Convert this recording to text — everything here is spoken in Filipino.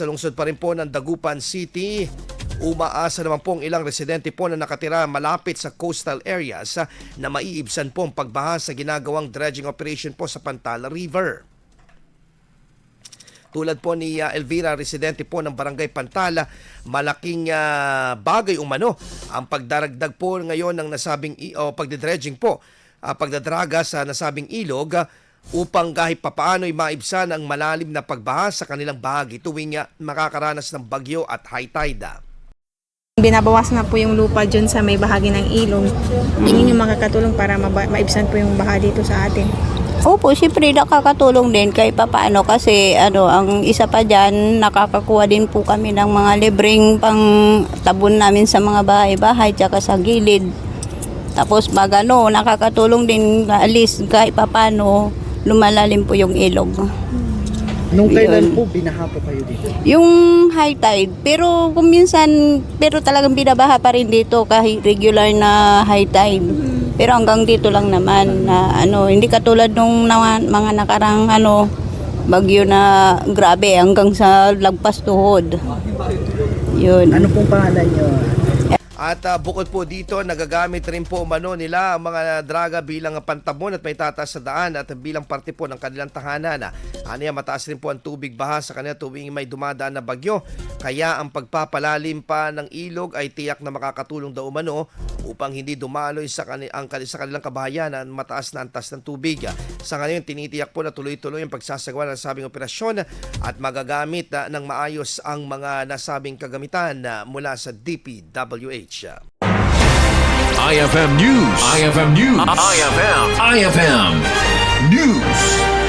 Sa lungsod pa rin po ng Dagupan City, umaasa naman pong ilang residente po na nakatira malapit sa coastal areas na maiibsan po ang pagbaha sa ginagawang dredging operation po sa Pantala River. Tulad po ni Elvira, residente po ng Barangay Pantala, malaking bagay umano ang pagdaragdag po ngayon ng nasabing pagdedredging po, pagdadraga sa nasabing ilog upang kahit papaano'y maibsan ang malalim na pagbaha sa kanilang bahagi tuwing makakaranas ng bagyo at high tide. Binabawasan na po yung lupa dyan sa may bahagi ng ilog. Yun yung makakatulong para maibsan po yung baha dito sa atin. Opo, siyempre nakakatulong din kahit papaano kasi ang isa pa dyan, nakakakuha din po kami ng mga libreng pang tabon namin sa mga bahay-bahay tsaka sa gilid. Tapos nakakatulong din alis kahit papaano lumalalim po yung ilog. Nung kailan po binaha po kayo dito? Yung high tide, pero kung minsan, pero talagang binabaha pa rin dito kahit regular na high tide. Pero hanggang dito lang naman na hindi katulad nung mga nakarang bagyo na grabe hanggang sa lagpas tuhod. Yun. Ano pong pangalan nyo? At bukod po dito, nagagamit rin po umano nila ang mga draga bilang pantabon at may tataas sa daan at bilang parte po ng kanilang tahanan. Mataas rin po ang tubig baha sa kanila tuwing may dumadaan na bagyo. Kaya ang pagpapalalim pa ng ilog ay tiyak na makakatulong daw umano upang hindi dumaloy sa kanilang kabahayanan mataas na antas ng tubig. Sa ngayon, tinitiyak po na tuloy-tuloy ang pagsasagawa ng nasabing operasyon at magagamit ng maayos ang mga nasabing kagamitan mula sa DPWH. IFM News. IFM News. IFM News.